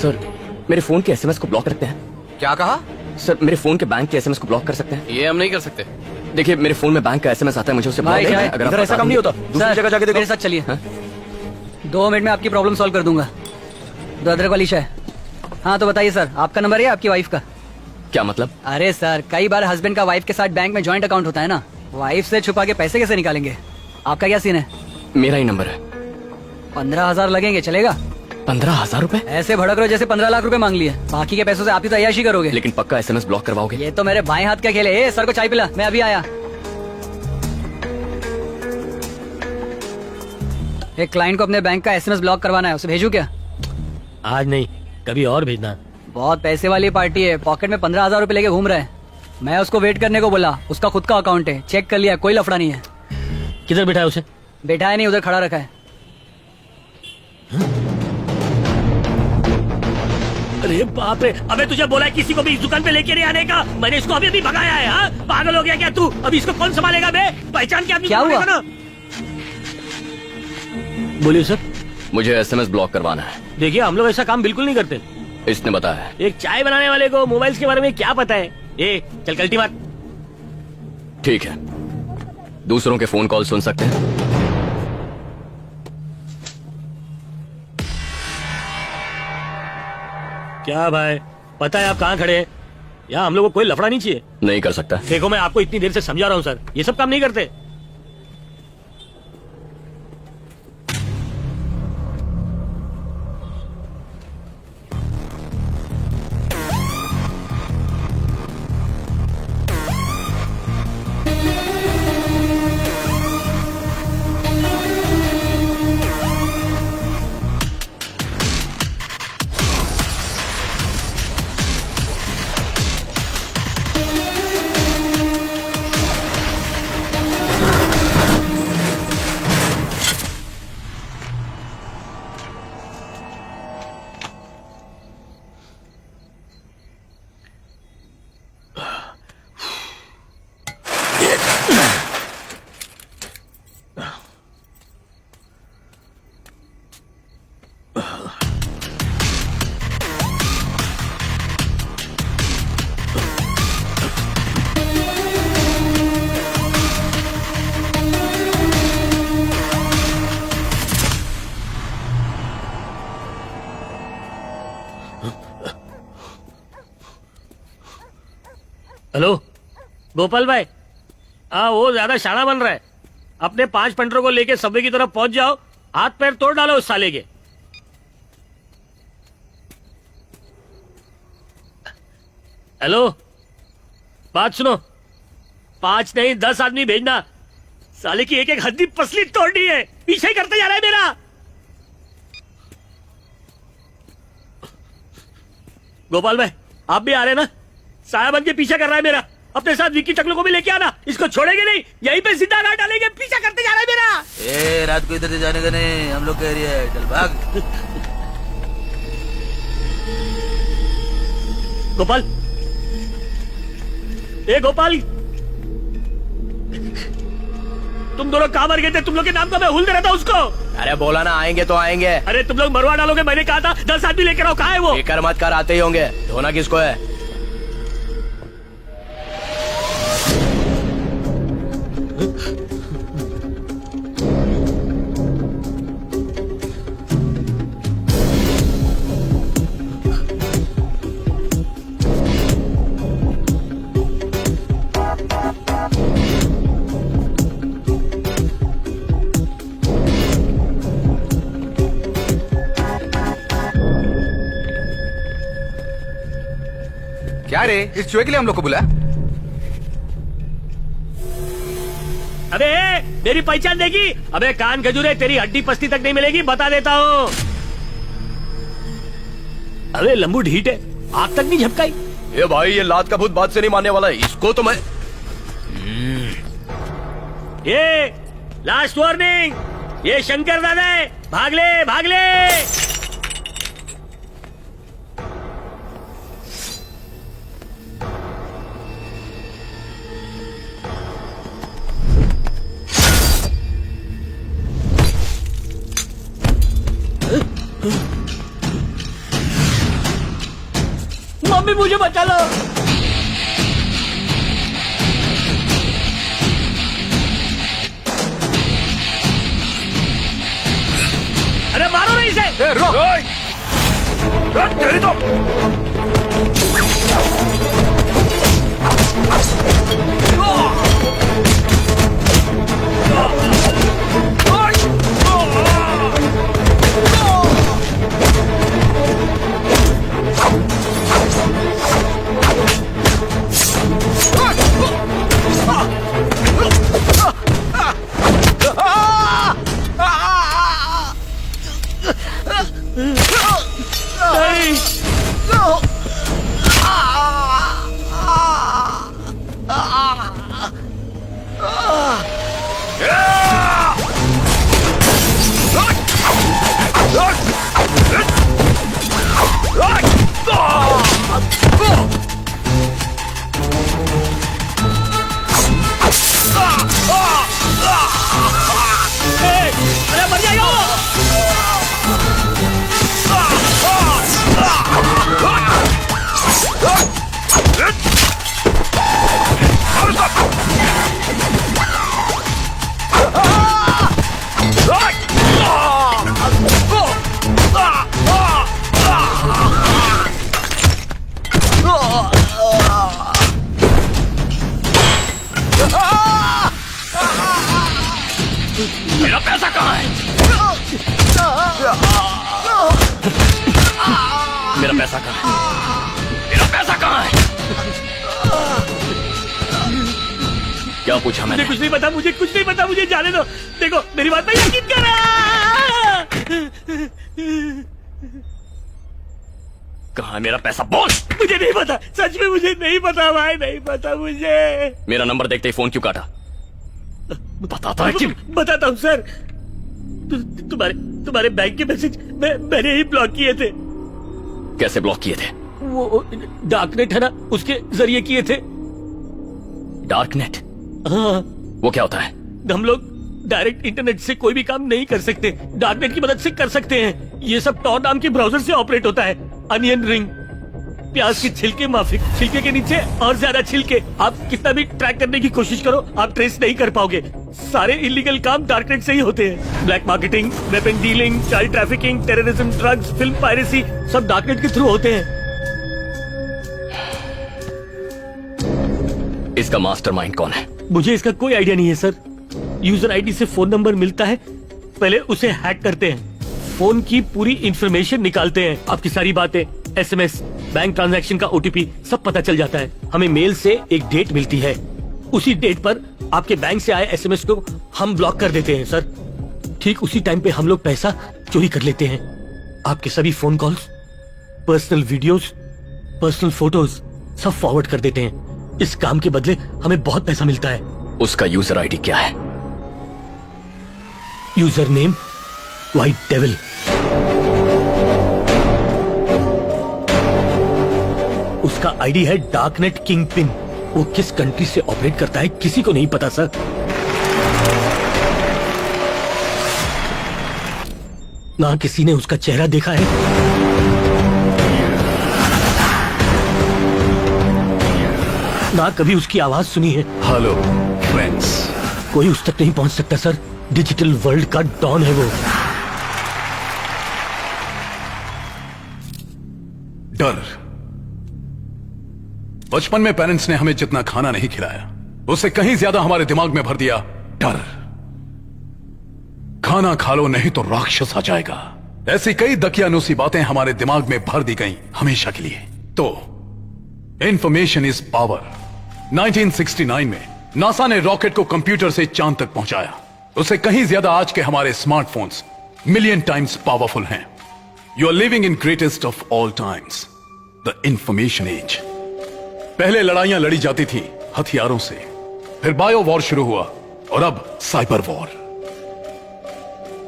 Sir, मेरे phone के SMS को ब्लॉक रखते हैं। क्या कहा? सर, मेरे फोन के बैंक के एसएमएस को ब्लॉक कर सकते हैं? ये हम नहीं कर सकते। देखिए, मेरे फोन में बैंक का एसएमएस आता है, मुझे उसे ब्लॉक करना है। अगर इधर ऐसा काम नहीं होता, दूसरी जगह जाके देखो। मेरे साथ चलिए। 2 मिनट में आपकी प्रॉब्लम सॉल्व कर दूंगा। दो अदरक वाली चाय। हाँ तो बताइए सर, आपका नंबर है आपकी वाइफ का? क्या मतलब? अरे सर, कई बार हस्बैंड का वाइफ के साथ बैंक में जॉइंट अकाउंट होता है ना, वाइफ से छुपा के पैसे कैसे निकालेंगे? आपका क्या सीन है? मेरा ही नंबर है। 15,000 लगेंगे, चलेगा? 15,000 रुपए? ऐसे भड़क रहे हो जैसे 15 लाख रुपए मांग लिए। बाकी के पैसों से आप ही तो अय्याशी करोगे। लेकिन पक्का एसएमएस ब्लॉक करवाओगे? ये तो मेरे बाएं हाथ का खेल है। सर को चाय पिला, मैं अभी आया। एक क्लाइंट को अपने बैंक का एसएमएस ब्लॉक करवाना है, उसे भेजूं क्या? आज नहीं, कभी और भेजना। बहुत पैसे वाली पार्टी है, पॉकेट में 15,000 रुपए लेके घूम रहा है। मैं उसको वेट करने को बोला, उसका खुद का अकाउंट है, चेक कर लिया, कोई लफड़ा नहीं है। किधर बैठा है उसे? बैठा है नहीं, उधर खड़ा रखा है। अरे बाप रे, अबे तुझे बोला है किसी को भी इस दुकान पे लेके नहीं आने का। मैंने इसको अभी भगाया है। हाँ? पागल हो गया क्या तू? अभी इसको कौन संभालेगा? बे पहचान के आदमी क्या हुआ? ना? बोलिए सर। मुझे एसएमएस ब्लॉक करवाना है। देखिए, हम लोग ऐसा काम बिल्कुल नहीं करते। इसने बताया। एक चाय बनाने वाले को मोबाइल्स के बारे में क्या पता है? ए चल कल्टी मार। ठीक है, दूसरों के फोन कॉल सुन सकते हैं? क्या भाई, पता है आप कहाँ खड़े हैं? यहाँ हम लोग को कोई लफड़ा नहीं चाहिए। नहीं कर सकता। देखो, मैं आपको इतनी देर से समझा रहा हूँ सर, ये सब काम नहीं करते। हेलो गोपाल भाई, हाँ वो ज्यादा शाना बन रहा है। अपने 5 पंटरों को लेके सबवे की तरफ पहुंच जाओ, हाथ पैर तोड़ डालो उस साले के। हेलो, बात सुनो, 5 नहीं 10 आदमी भेजना। साले की एक एक हड्डी पसली तोड़नी है। पीछे ही करते जा रहा है मेरा। गोपाल भाई, आप भी आ रहे ना? साया बन के पीछा कर रहा है मेरा। अपने साथ विक्की टकलू को भी लेके आना, इसको छोड़ेंगे नहीं, यहीं पे सीधा गाड़ डालेंगे। पीछा करते जा रहा है मेरा। ए, रात को इधर से जाने का नहीं, हम लोग का एरिया है, चल भाग। गोपाल, ए गोपाल, तुम दोनों कहां मर गए थे? तुम लोग के नाम का मैं भूल रहा था उसको। अरे बोला ना, आएंगे तो आएंगे। अरे तुम लोग मरवा डालोगे, मैंने कहा था 10 आदमी लेकर आओ। कहाँ है वो? बेकार मत कर, आते ही होंगे। धोना किसको है? क्या रे, इस चुहे के लिए हम लोग को बुलाया? अबे मेरी पहचान देगी? अबे कान खजूरे, तेरी हड्डी पस्ती तक नहीं मिलेगी, बता देता हूँ। अबे लंबू ढीठ है, आग तक नहीं झपकाई। ये भाई, ये लात का भूत बात से नहीं मानने वाला है, इसको तो मैं। ये लास्ट वार्निंग, ये शंकर दादा है, भाग ले भाग ले। मम्मी मुझे बचा लो। अरे मारो नहीं इसे। ए, रुक। तेरी तो अरे मर जाएगा वो। मेरा पैसा कहाँ है? मेरा पैसा कहाँ है? मेरा पैसा कहाँ है? क्या पूछा मैंने? मुझे कुछ नहीं पता, मुझे कुछ नहीं पता, मुझे जाने दो। देखो मेरी बात पे यकीन करो। कहाँ है मेरा पैसा? बोल। मुझे नहीं पता, सच में मुझे नहीं पता भाई, नहीं पता मुझे। मेरा नंबर देखते ही फोन क्यों काटा? बताता है कि बताता हूँ सर। तुम्हारे बैंक के मैसेज मैंने ही ब्लॉक किए थे। कैसे ब्लॉक किए थे? वो डार्कनेट है ना, उसके जरिए किए थे। डार्कनेट? हाँ, वो क्या होता है? हम लोग डायरेक्ट इंटरनेट से कोई भी काम नहीं कर सकते, डार्कनेट की मदद से कर सकते हैं। ये सब टॉर नाम के ब्राउजर से ऑपरेट होता है। अनियन रिंग, प्याज के छिलके माफिक, छिलके के नीचे और ज्यादा छिलके। आप कितना भी ट्रैक करने की कोशिश करो, आप ट्रेस नहीं कर पाओगे। सारे इलीगल काम डार्कनेट से ही होते हैं। Black marketing, weapon dealing, child trafficking, terrorism, drugs, film piracy, सब डार्कनेट के थ्रू होते हैं। इसका मास्टरमाइंड कौन है? मुझे इसका कोई आइडिया नहीं है सर। यूजर आईडी से फोन नंबर मिलता है, पहले उसे हैक करते हैं, फोन की पूरी इंफॉर्मेशन निकालते हैं, आपकी सारी बातें, एसएमएस, बैंक ट्रांजैक्शन का ओटीपी सब पता चल जाता है। हमें मेल से एक डेट मिलती है, उसी डेट पर आपके बैंक से आए एसएमएस को हम ब्लॉक कर देते हैं सर। ठीक उसी टाइम पे हम लोग पैसा चोरी कर लेते हैं। आपके सभी phone calls, personal videos, personal photos सब फॉरवर्ड कर देते हैं। इस काम के बदले हमें बहुत पैसा मिलता है। उसका यूजर आईडी क्या है? User name white devil. उसका आईडी है डार्कनेट किंग पिन। वो किस कंट्री से ऑपरेट करता है किसी को नहीं पता सर। ना किसी ने उसका चेहरा देखा है, ना कभी उसकी आवाज सुनी है। Hello friends. कोई उस तक नहीं पहुंच सकता सर। डिजिटल वर्ल्ड का डॉन है वो। डर। बचपन में पेरेंट्स ने हमें जितना खाना नहीं खिलाया, उससे कहीं ज्यादा हमारे दिमाग में भर दिया डर। खाना खा लो नहीं तो राक्षस आ जाएगा। ऐसी कई दकियानूसी बातें हमारे दिमाग में भर दी गई हमेशा के लिए। तो इंफॉर्मेशन इज पावर। 1969 में नासा ने रॉकेट को कंप्यूटर से चांद तक पहुंचाया। उससे कहीं ज्यादा आज के हमारे स्मार्टफोन्स मिलियन टाइम्स पावरफुल हैं। You are living in greatest of all times, the information age. पहले लड़ाइयां लड़ी जाती थी हथियारों से, फिर बायो वॉर शुरू हुआ और अब साइबर वॉर।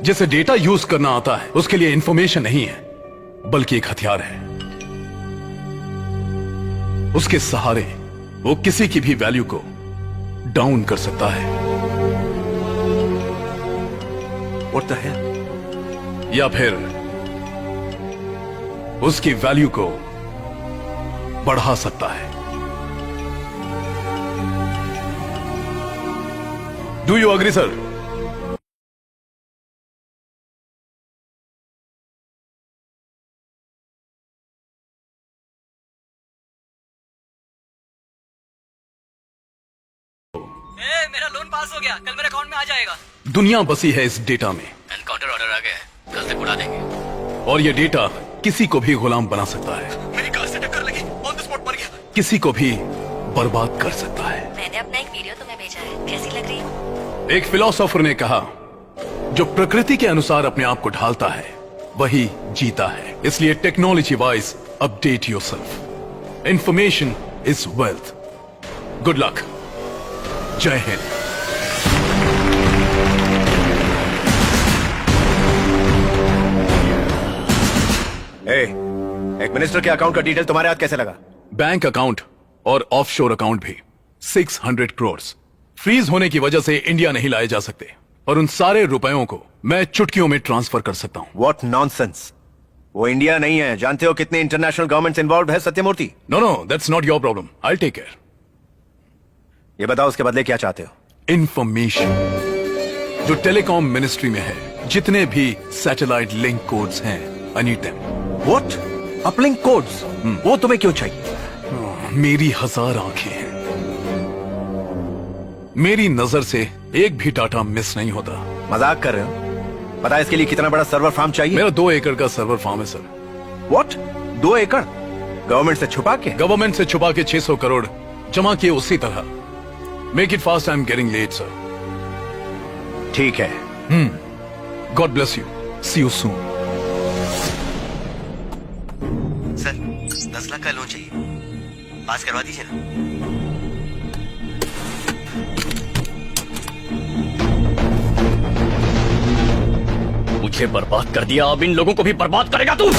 जिसे डेटा यूज करना आता है उसके लिए इंफॉर्मेशन नहीं है बल्कि एक हथियार है। उसके सहारे वो किसी की भी वैल्यू को डाउन कर सकता है। What the hell? या फिर उसकी वैल्यू को बढ़ा सकता है। Do you agree sir? मेरा लोन पास हो गया, कल मेरे अकाउंट में आ जाएगा। दुनिया बसी है इस डेटा में, एनकाउंटर ऑर्डर आ गया है, कल से उड़ा देंगे। और ये डेटा किसी को भी गुलाम बना सकता है, मेरी कार से टक्कर लगी, ऑन द स्पॉट मर गया। किसी को भी बर्बाद कर सकता है। मैंने अपना एक वीडियो तुम्हें भेजा है, कैसी लग रही है? एक फिलोसोफर ने कहा, जो प्रकृति के अनुसार अपने आप को ढालता है वही जीता है। इसलिए technology wise update yourself. Information is wealth. Good luck. जय हिंद। एक मिनिस्टर के अकाउंट का डिटेल तुम्हारे हाथ कैसे लगा? बैंक अकाउंट और ऑफशोर अकाउंट भी 600 करोड़ फ्रीज होने की वजह से इंडिया नहीं लाए जा सकते, और उन सारे रुपयों को मैं चुटकियों में ट्रांसफर कर सकता हूं। What nonsense. वो इंडिया नहीं है। जानते हो कितने इंटरनेशनल गवर्नमेंट्स इन्वॉल्व है Satyamurthy? No, that's not your problem, I will take care. ये बताओ उसके बदले क्या चाहते हो? इंफॉर्मेशन जो टेलीकॉम मिनिस्ट्री में है, जितने भी सैटेलाइट लिंक कोड्स हैं, I need them. What? Uplink codes? वो तुम्हें क्यों चाहिए? मेरी 1000 आंखें हैं, मेरी नजर से एक भी डाटा मिस नहीं होता। मजाक कर रहे हो? पता है इसके लिए कितना बड़ा सर्वर फार्म चाहिए? मेरा 2 एकड़ का सर्वर फार्म है सर। व्हाट? 2 एकड़? गवर्नमेंट से छुपा के? गवर्नमेंट से छुपा के 600 करोड़ जमा किए उसी तरह। Make it fast, I am getting late sir. ठीक है। God bless you, see you soon. Sir 10 lakh का लोन चाहिए, पास करवा दीजिए ना। मुझे बर्बाद कर दिया, अब इन लोगों को भी बर्बाद करेगा तू।